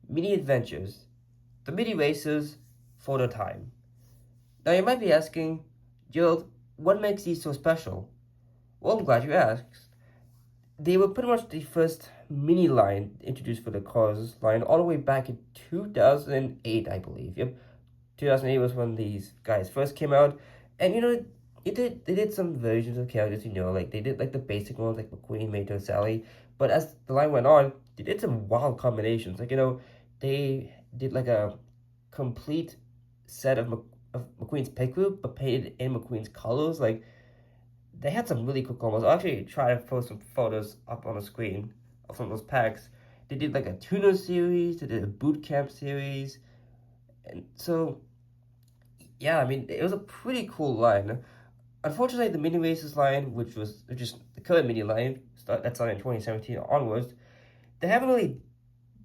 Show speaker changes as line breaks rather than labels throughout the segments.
Mini Adventures, the mini races for the time. Now you might be asking, Gerald, what makes these so special? Well, I'm glad you asked. They were pretty much the first mini line introduced for the Cars line all the way back in 2008, I believe. Yep, 2008 was when these guys first came out, and they did some versions of characters, like they did like the basic ones like McQueen, Mater, Sally, but as the line went on, they did some wild combinations. Like they did like a complete set of McQueen's pet group, but painted in McQueen's colors. Like they had some really cool combos. I'll actually try to post some photos up on the screen of some of those packs. They did like a tuner series, they did a boot camp series, and so yeah, I mean, it was a pretty cool line. Unfortunately, the mini races line, which was just the current mini line, that started in 2017 onwards, they haven't really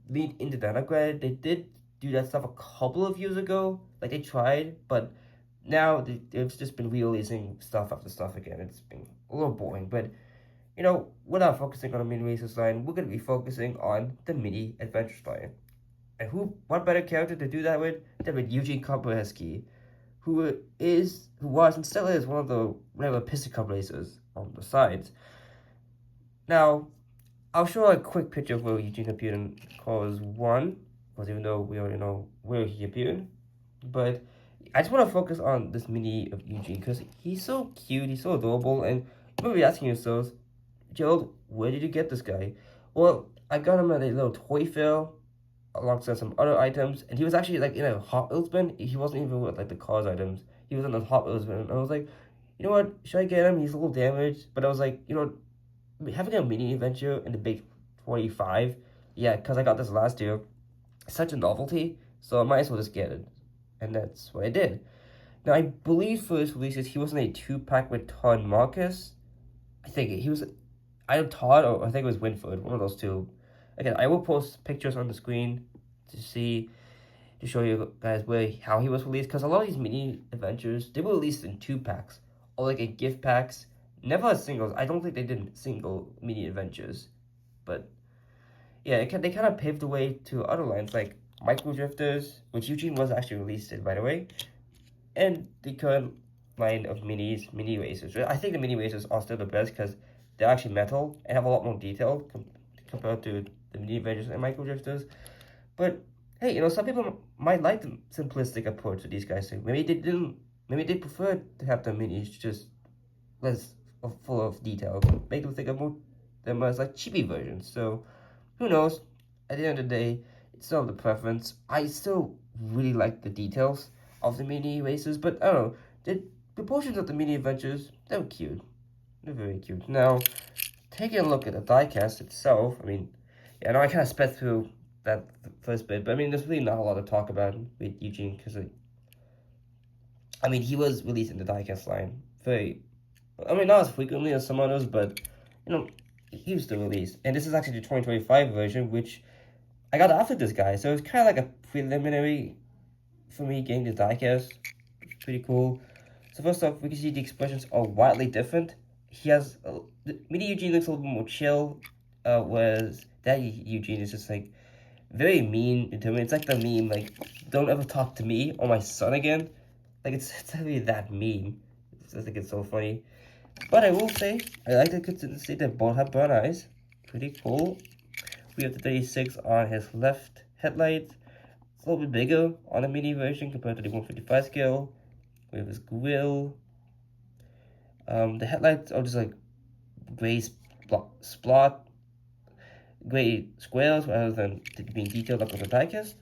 leaned into that. I'm glad they did do that stuff a couple of years ago. Like, they tried, but now they've just been re-releasing stuff after stuff again. It's been a little boring, but we're not focusing on the mini races line. We're going to be focusing on the mini adventures line. And what better character to do that with than with Eugene Kompreski, who was and still is one of the regular piston cup racers on the sides. Now, I'll show a quick picture of where Eugene appeared in Cars 1, because even though we already know where he appeared. But I just want to focus on this mini of Eugene, because he's so cute, he's so adorable, and you might be asking yourselves, Gerald, where did you get this guy? Well, I got him at a little toy fair alongside some other items, and he was actually like in a Hot Wheels bin. He wasn't even with like the Cars items. He was in the Hot Wheels bin, and I was like, you know what? Should I get him? He's a little damaged, but I was like, having a mini adventure in the big 45, yeah, because I got this last year, such a novelty, so I might as well just get it, and that's what I did. Now I believe for his releases, he was in a 2-pack with Todd Marcus. I think he was either Todd or I think it was Winford, one of those two. Again, I will post pictures on the screen to show you guys how he was released, because a lot of these mini adventures, they were released in 2-packs or like a gift packs, never as singles. I don't think they did single mini adventures, but yeah, they kind of paved the way to other lines like Micro Drifters, which Eugene was actually released in, by the way, and the current line of mini racers. I think the mini racers are still the best because they're actually metal and have a lot more detail compared to the mini adventures and Micro Drifters. But hey, some people might like the simplistic approach to these guys. So maybe they didn't. Maybe they prefer to have the minis just less full of detail. Make them think of them as like chibi versions. So who knows? At the end of the day, it's still the preference. I still really like the details of the mini races, but I don't know. The proportions of the mini adventures, they're cute. They're very cute. Now, taking a look at the diecast itself, I mean, yeah, I know I kind of sped through that first bit, but I mean, there's really not a lot to talk about with Eugene, because I mean, he was released in the diecast line not as frequently as some others, but he was still released. And this is actually the 2025 version, which I got after this guy, so it's kind of like a preliminary for me getting the diecast. Pretty cool. So first off, we can see the expressions are wildly different. He has mini Eugene looks a little bit more chill, whereas that Eugene is just like very mean to me. It's like the meme, like, don't ever talk to me or my son again. Like, it's really that meme. I think it's so funny. But I will say, I like the consistency that both have brown eyes. Pretty cool. We have the 36 on his left headlight. It's a little bit bigger on the mini version compared to the 155 scale. We have his grill. The headlights are just like gray gray squares rather than being detailed up on the diecast.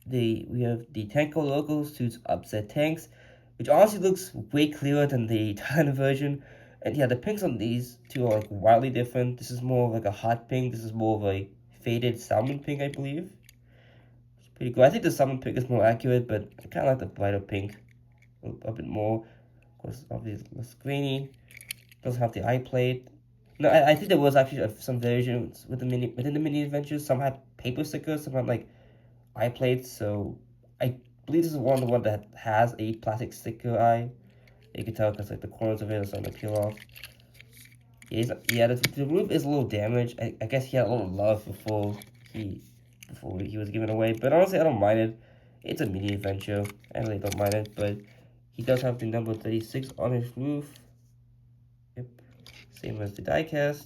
We have the Tanko logo suits upset tanks, which honestly looks way clearer than the Thailand version. And yeah, the pinks on these two are like wildly different. This is more of like a hot pink. This is more of a faded salmon pink, I believe. It's pretty cool. I think the salmon pink is more accurate, but I kind of like the brighter pink a bit more. Of course, obviously less grainy. Doesn't have the eye plate. No, I think there was actually some versions within the mini adventures. Some had paper stickers, some had like eye plates. So I believe this is the one that has a plastic sticker eye. You can tell because like the corners of it are starting to peel off. Yeah, the roof is a little damaged. I guess he had a little love before he before he was given away. But honestly, I don't mind it. It's a mini adventure. I really don't mind it. But he does have the number 36 on his roof. Yep. Same as the diecast.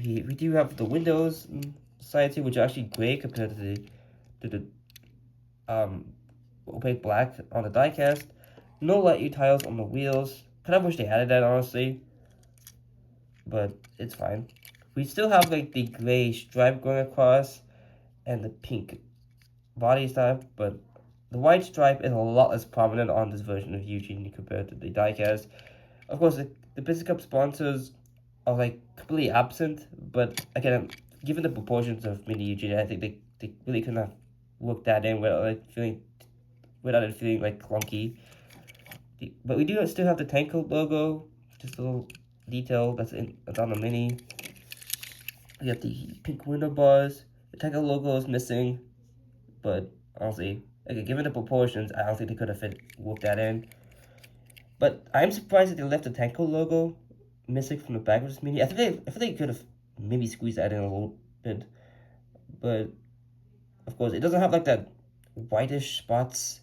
We do have the windows sides here, which are actually gray compared to the opaque black on the diecast. No light U tiles on the wheels. Kind of wish they added that, honestly, but it's fine. We still have like the gray stripe going across and the pink body stripe, but the white stripe is a lot less prominent on this version of Eugene compared to the diecast. Of course, the Business Cup sponsors are like completely absent, but again, given the proportions of Mini Eugene, I think they really couldn't have worked that in without it feeling like clunky. But we do still have the tank logo, just a little detail that's on the Mini. We have the pink window bars. The tank logo is missing, but honestly, okay, given the proportions, I don't think they could have worked that in. But I'm surprised that they left the Tanko logo missing from the back of this Mini. I think they could have maybe squeezed that in a little bit. But of course, it doesn't have like that whitish spots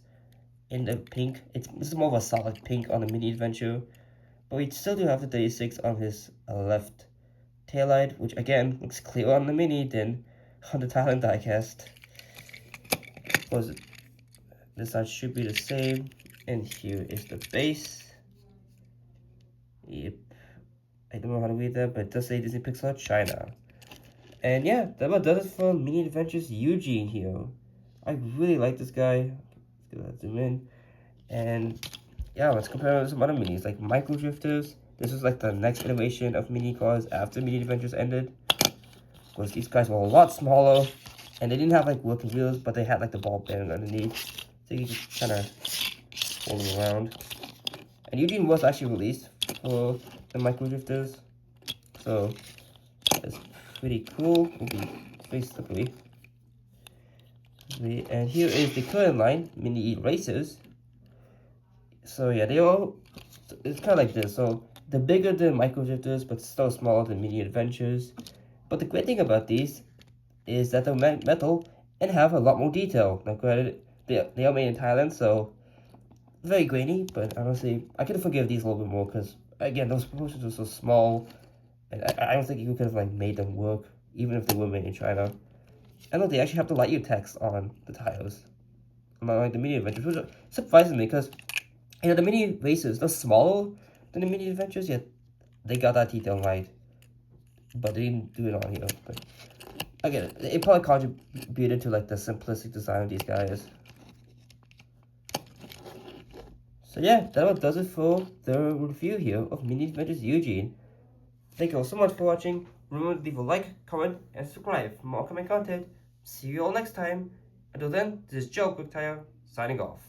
in the pink. This is more of a solid pink on the Mini Adventure. But we still do have the 36 on his left taillight, which again looks clearer on the Mini than on the Thailand diecast. Of course, this side should be the same. And here is the base. Yep. I don't know how to read that, but it does say Disney Pixar China. And yeah, that about does it for Mini Adventures Eugene here. I really like this guy. Let's zoom in. And yeah, let's compare it with some other minis like Micro Drifters. This was like the next iteration of mini cars after Mini Adventures ended. Of course, these guys were a lot smaller, and they didn't have like working wheels, but they had like the ball bearing underneath, so you just kind of hold them around. And Eugene was actually released for the Micro Drifters, so that's pretty cool. Will be very slippery. And here is the current line, Mini Racers. So yeah, it's kind of like this. So they're bigger than Micro Drifters, but still smaller than Mini Adventures. But the great thing about these is that they're metal and have a lot more detail. Now granted, they are made in Thailand, so very grainy, but honestly, I could forgive these a little bit more because, again, those proportions are so small, and I don't think you could have like made them work, even if they were made in China. And look, they actually have the light year text on the tires, not like the Mini Adventures, which surprises me because, you know, the Mini Racers, they're smaller than the Mini Adventures, yet they got that detail right, but they didn't do it on here. But again, it probably contributed to like the simplistic design of these guys. So yeah, that about does it for the review here of Mini Adventures Eugene. Thank you all so much for watching. Remember to leave a like, comment, and subscribe for more upcoming content. See you all next time. Until then, this is Joe Quick Tire signing off.